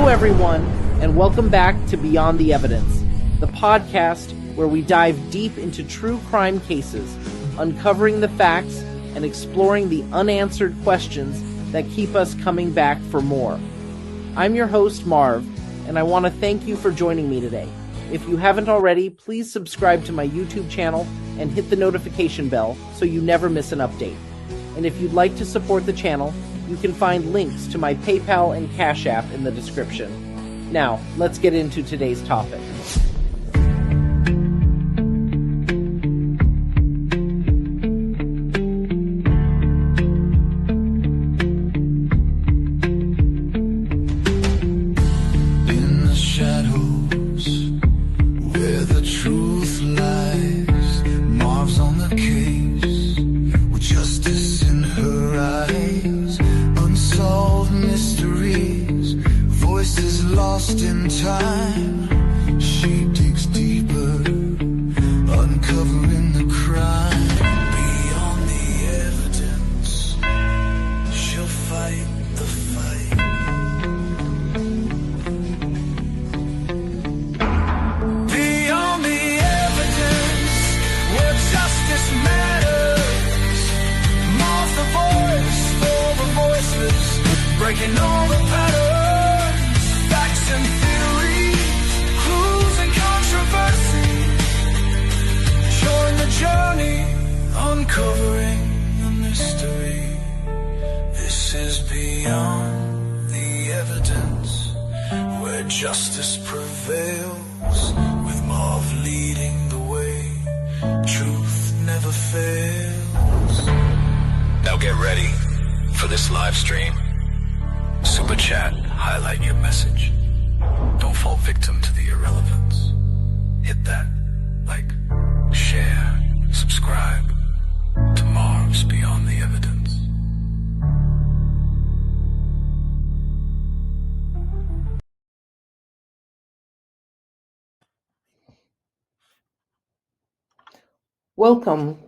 Hello, everyone, and welcome back to Beyond the Evidence, the podcast where we dive deep into true crime cases, uncovering the facts and exploring the unanswered questions that keep us coming back for more. I'm your host, Marv, and I want to thank you for joining me today. If you haven't already, please subscribe to my YouTube channel and hit the notification bell so you never miss an update. And if you'd like to support the channel, you can find links to my PayPal and Cash App in the description. Now, let's get into today's topic. In the shadows, where the truth lies, Marv's on the case, with justice in her eyes. Unsolved mysteries, voices lost in time. She digs deeper, uncovering the crime. Beyond the evidence, she'll fight the fight. Beyond the evidence, where justice matters. Marv's the voice for the voiceless, breaking all the patterns, facts and theories, clues and controversy. Join the journey, uncovering the mystery. This is beyond the evidence, where justice prevails, with Marv leading the way. Truth never fails. Now get ready for this live stream. Super chat, highlight your message. Don't fall victim to the irrelevance. Hit that like, share, subscribe to Marv's Beyond the Evidence. Welcome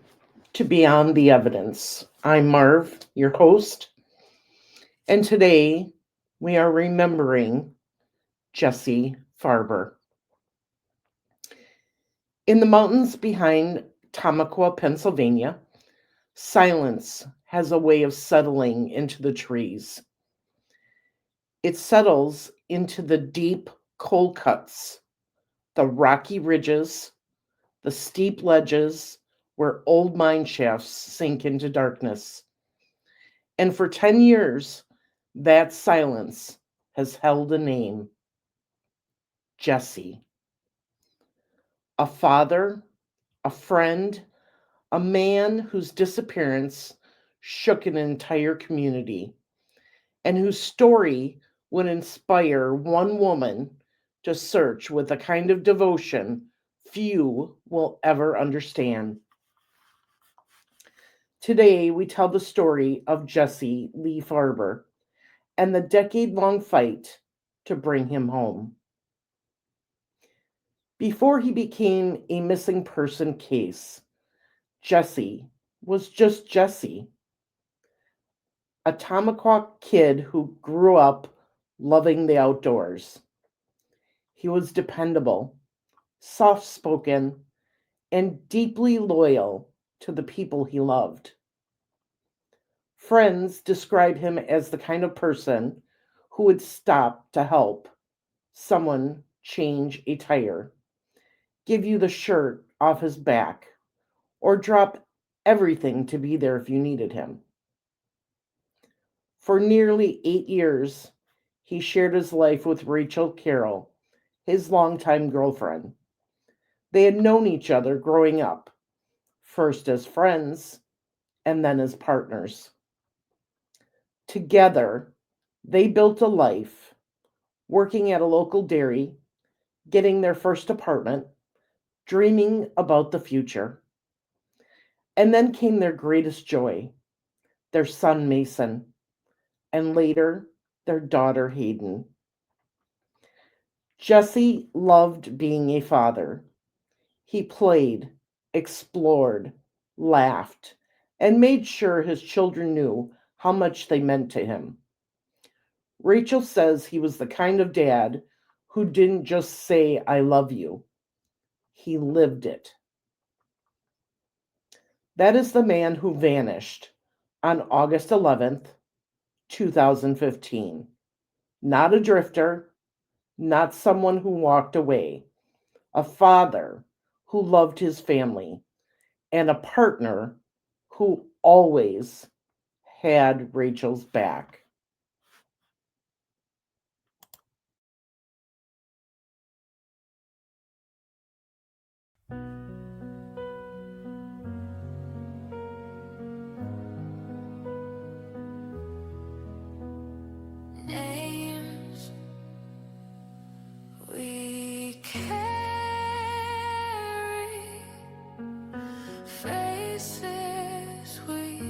to Beyond the Evidence. I'm Marv, your host, and today we are remembering Lee Farber. In the mountains behind Tamaqua, Pennsylvania, silence has a way of settling into the trees. It settles into the deep coal cuts, the rocky ridges, the steep ledges where old mine shafts sink into darkness. And for 10 years, that silence has held a name: Jesse. A father, a friend, a man whose disappearance shook an entire community, and whose story would inspire one woman to search with a kind of devotion few will ever understand. Today, we tell the story of Jesse Lee Farber and the decade-long fight to bring him home. Before he became a missing person case, Jesse was just Jesse, a Tamaqua kid who grew up loving the outdoors. He was dependable, soft-spoken, and deeply loyal to the people he loved. Friends describe him as the kind of person who would stop to help someone change a tire, give you the shirt off his back, or drop everything to be there if you needed him. For nearly 8 years, he shared his life with Rachel Carroll, his longtime girlfriend. They had known each other growing up, first as friends and then as partners. Together, they built a life, working at a local dairy, getting their first apartment, dreaming about the future. And then came their greatest joy, their son Mason, and later their daughter Hayden. Jesse loved being a father. He played, explored, laughed, and made sure his children knew how much they meant to him. Rachel says he was the kind of dad who didn't just say, I love you. He lived it. That is the man who vanished on August 11th, 2015. Not a drifter, not someone who walked away, a father who loved his family, and a partner who always had Rachel's back. Names we carry, faces we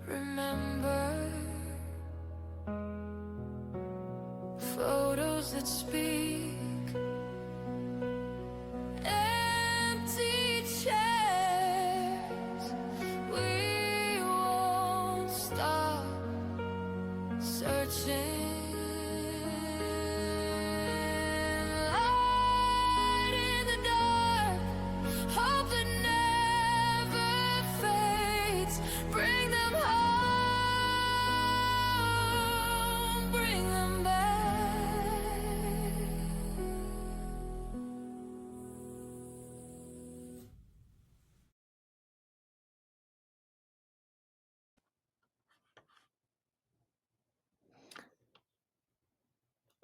remember, photos that speak, empty chairs. We won't stop searching. Light in the dark, hope that never fades. Bring them home, bring them back.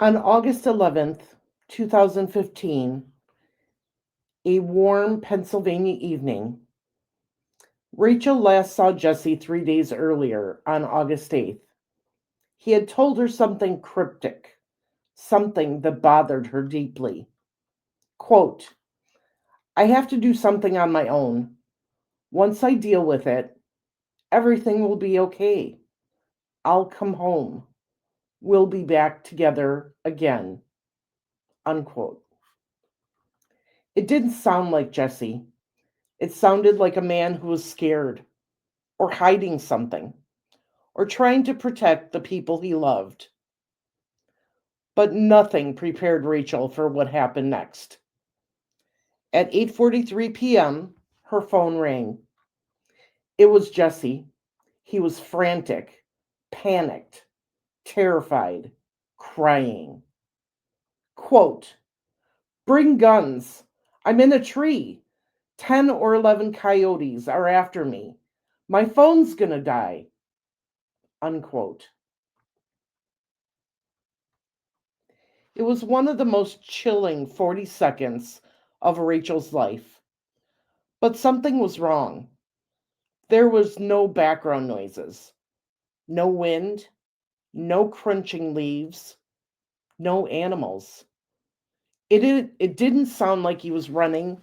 On August 11th, 2015, a warm Pennsylvania evening, Rachel last saw Jesse 3 days earlier on August 8th. He had told her something cryptic, something that bothered her deeply. Quote, I have to do something on my own. Once I deal with it, everything will be okay. I'll come home. We'll be back together again. Unquote. It didn't sound like Jesse. It sounded like a man who was scared, or hiding something, or trying to protect the people he loved. But nothing prepared Rachel for what happened next. At 8:43 p.m., her phone rang. It was Jesse. He was frantic, panicked, terrified, crying. Quote, bring guns. I'm in a tree. 10 or 11 coyotes are after me. My phone's gonna die. Unquote. It was one of the most chilling 40 seconds of Rachel's life. But something was wrong. There was no background noises, no wind, no crunching leaves, no animals. It didn't sound like he was running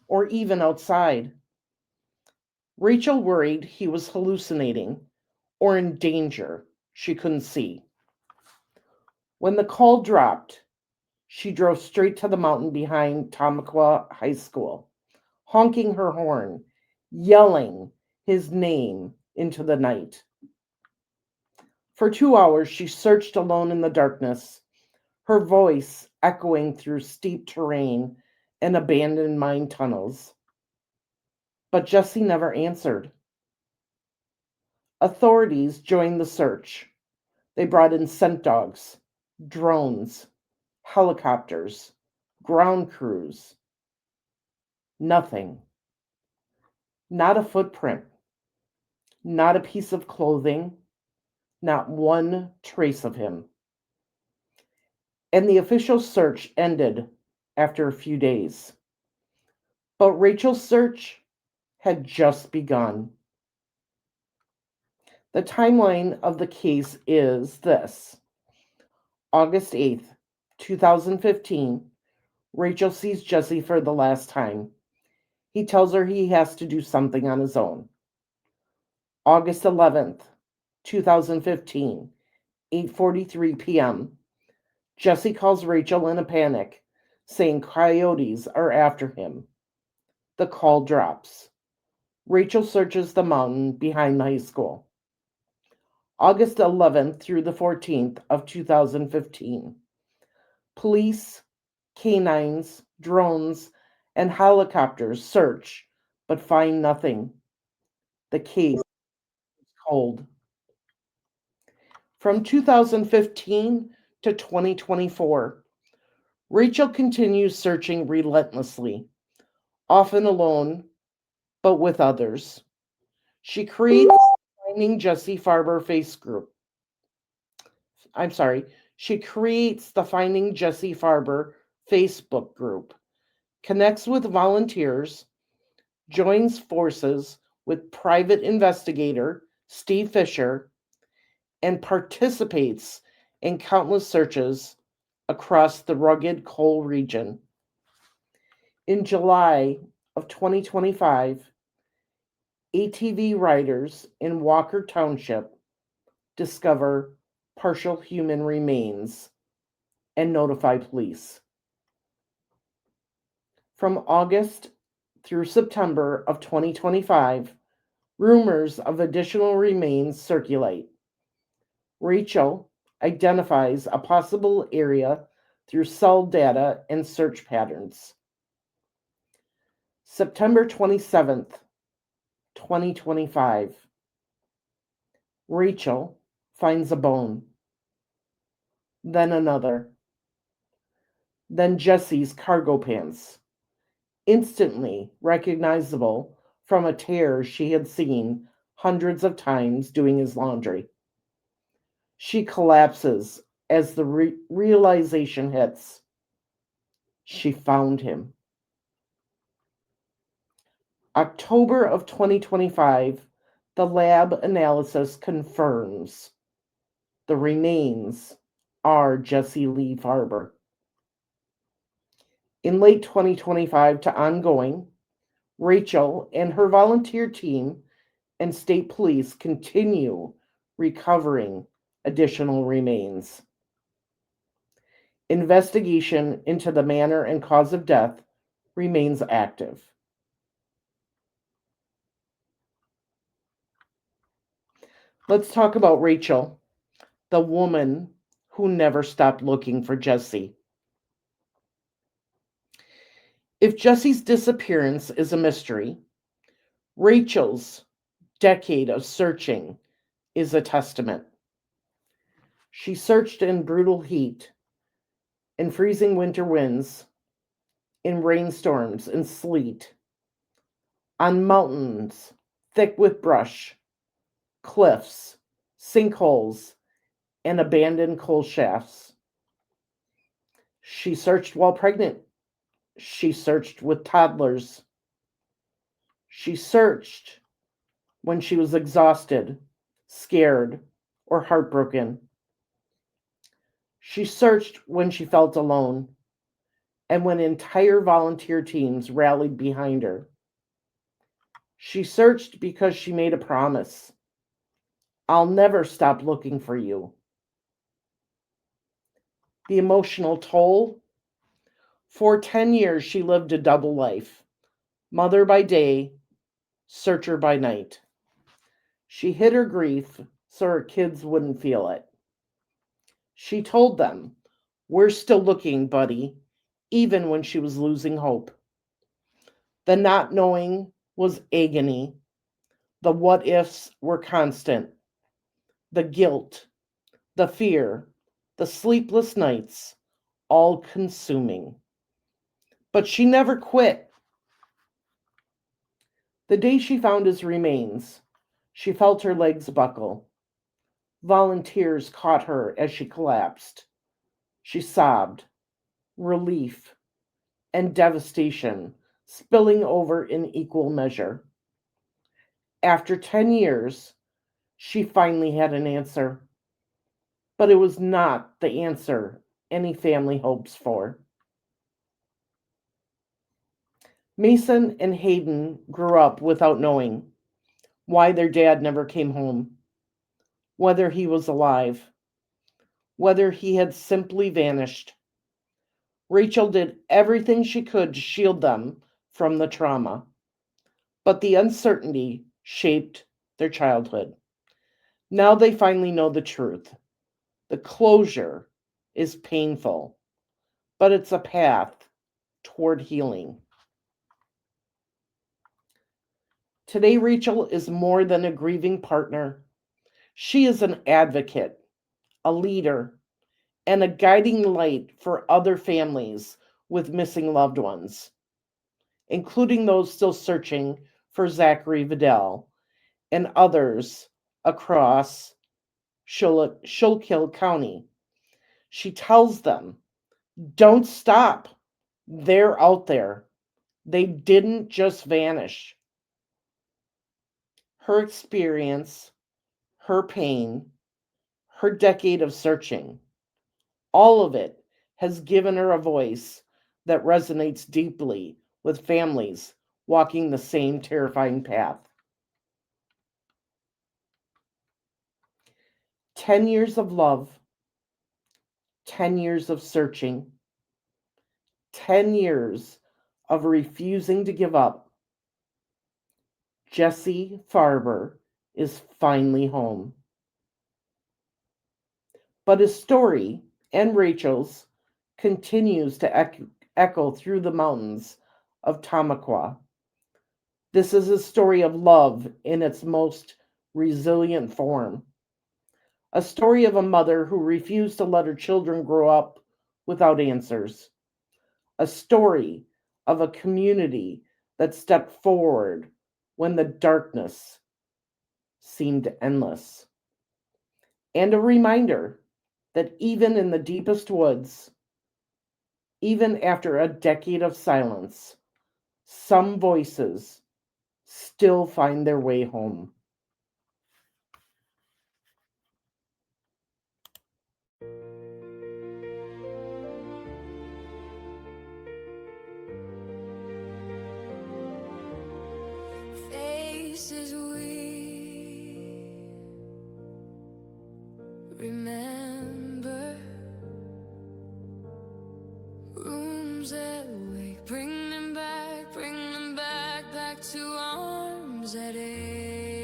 or even outside. Rachel worried he was hallucinating or in danger she couldn't see. When the call dropped, she drove straight to the mountain behind Tamaqua High School, honking her horn, yelling his name into the night. For 2 hours, she searched alone in the darkness, her voice echoing through steep terrain and abandoned mine tunnels. But Jesse never answered. Authorities joined the search. They brought in scent dogs, drones, helicopters, ground crews. Nothing. Not a footprint. Not a piece of clothing. Not one trace of him. And the official search ended after a few days. But Rachel's search had just begun. The timeline of the case is this. August 8th, 2015, Rachel sees Jesse for the last time. He tells her he has to do something on his own. August 11th, 2015, 8:43 p.m. Jesse calls Rachel in a panic, saying coyotes are after him. The call drops. Rachel searches the mountain behind the high school. August 11th through the 14th of 2015. Police, canines, drones, and helicopters search but find nothing. The case is cold. From 2015 to 2024, Rachel continues searching relentlessly, often alone, but with others. She creates Finding Jesse Farber face group. I'm sorry. She creates the Finding Jesse Farber Facebook group, connects with volunteers, joins forces with private investigator Steve Fisher, and participates in countless searches across the rugged coal region. In July of 2025, ATV riders in Walker Township discover partial human remains and notify police. From August through September of 2025, rumors of additional remains circulate. Rachel identifies a possible area through cell data and search patterns. September 27th, 2025. Rachel finds a bone. Then another. Then Jesse's cargo pants, instantly recognizable from a tear she had seen hundreds of times doing his laundry. She collapses as the realization hits. She found him. October of 2025, the lab analysis confirms the remains are Jesse Lee Farber. In late 2025 to ongoing, Rachel and her volunteer team and state police continue recovering additional remains. Investigation into the manner and cause of death remains active. Let's talk about Rachel, the woman who never stopped looking for Jesse. If Jesse's disappearance is a mystery, Rachel's decade of searching is a testament. She searched in brutal heat, in freezing winter winds, in rainstorms and sleet, on mountains thick with brush, cliffs, sinkholes, and abandoned coal shafts. She searched while pregnant. She searched with toddlers. She searched when she was exhausted, scared, or heartbroken. She searched when she felt alone and when entire volunteer teams rallied behind her. She searched because she made a promise. I'll never stop looking for you. The emotional toll. For 10 years, she lived a double life, mother by day, searcher by night. She hid her grief so her kids wouldn't feel it. She told them, "We're still looking, buddy," even when she was losing hope. The not knowing was agony. The what ifs were constant. The guilt, the fear, the sleepless nights, all consuming. But she never quit. The day she found his remains, she felt her legs buckle. Volunteers caught her as she collapsed. She sobbed, relief and devastation spilling over in equal measure. After 10 years, she finally had an answer, but it was not the answer any family hopes for. Mason and Hayden grew up without knowing why their dad never came home, whether he was alive, whether he had simply vanished. Rachel did everything she could to shield them from the trauma, but the uncertainty shaped their childhood. Now they finally know the truth. The closure is painful, but it's a path toward healing. Today, Rachel is more than a grieving partner. She is an advocate, a leader, and a guiding light for other families with missing loved ones, including those still searching for Zachary Vidal and others across Schuylkill County. She tells them, don't stop. They're out there. They didn't just vanish. Her experience, her pain, her decade of searching, all of it has given her a voice that resonates deeply with families walking the same terrifying path. 10 years of love, 10 years of searching, 10 years of refusing to give up. Jessie Farber is finally home. But his story, and Rachel's, continues to echo through the mountains of Tamaqua. This is a story of love in its most resilient form. A story of a mother who refused to let her children grow up without answers. A story of a community that stepped forward when the darkness seemed endless. And a reminder that even in the deepest woods, even after a decade of silence, some voices still find their way home. Faces we remember, rooms that wake, bring them back, back to arms that ache.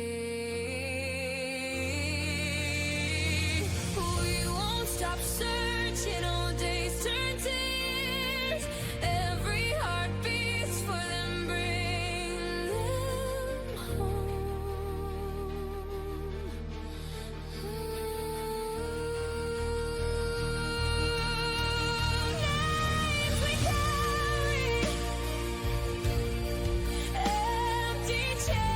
We won't stop searching, all days turn to years. Every heart beats for them, bring them home. Names we carry, empty chairs.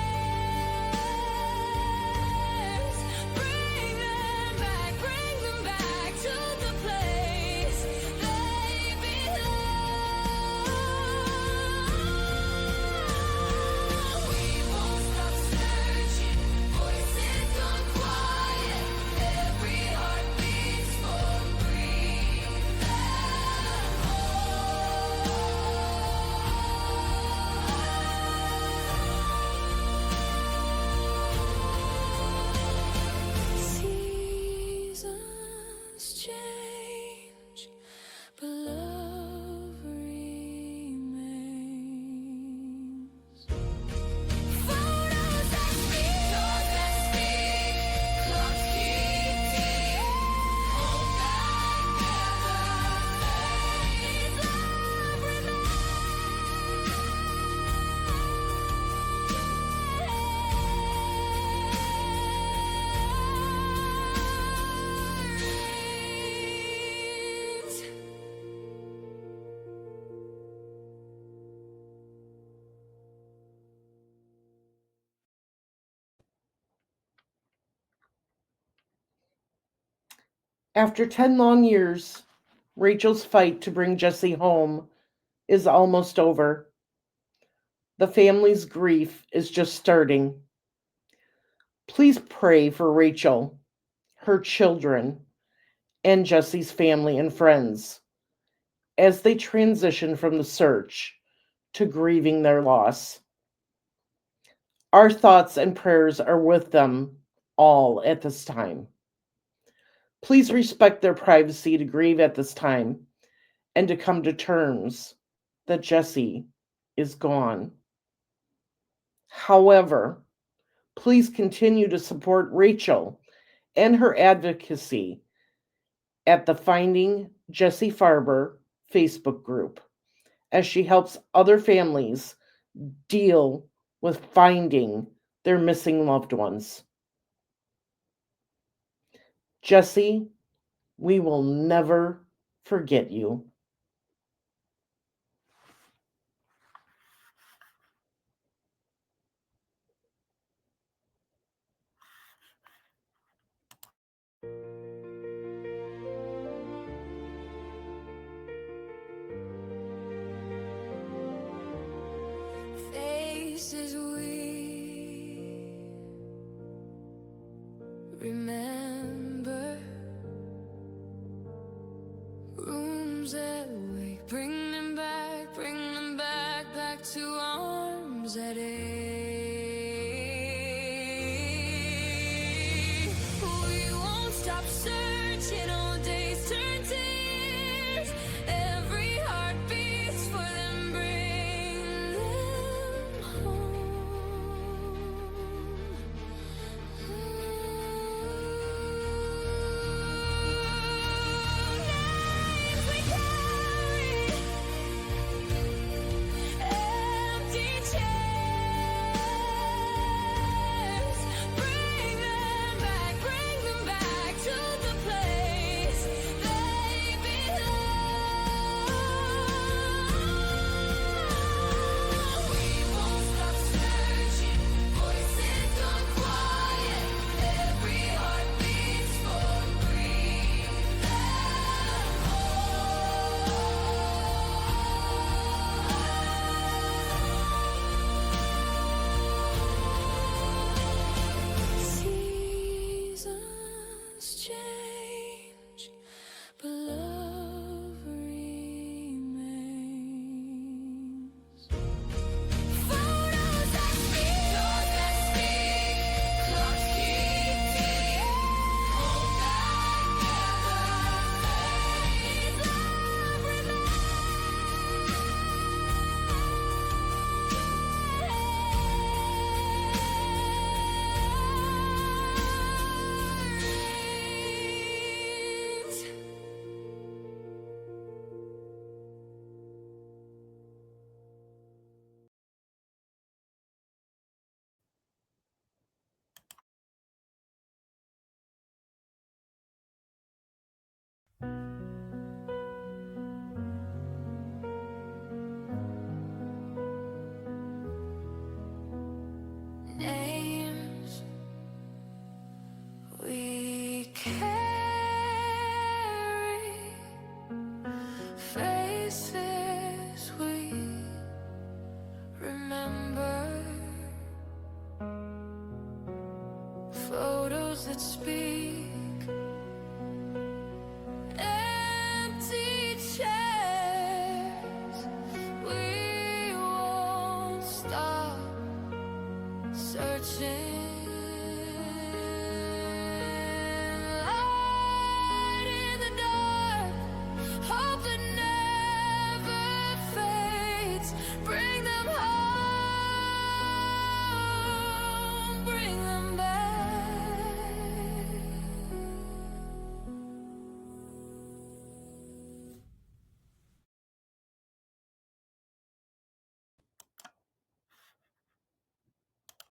Bring them back to the place they belong. We won't stop searching, voices gone quiet. Every heart beats for bring them home. Seasons change, but love remains. Photos that speak, clocks keep ticking. Hope that never fades. Love remains. After 10 long years, Rachel's fight to bring Jessie home is almost over. The family's grief is just starting. Please pray for Rachel, her children, and Jessie's family and friends as they transition from the search to grieving their loss. Our thoughts and prayers are with them all at this time. Please respect their privacy to grieve at this time and to come to terms that Jessie is gone. However, please continue to support Rachel and her advocacy at the Finding Jessie Farber Facebook group as she helps other families deal with finding their missing loved ones. Jessie, we will never forget you. Faces we remember, rooms that wake, bring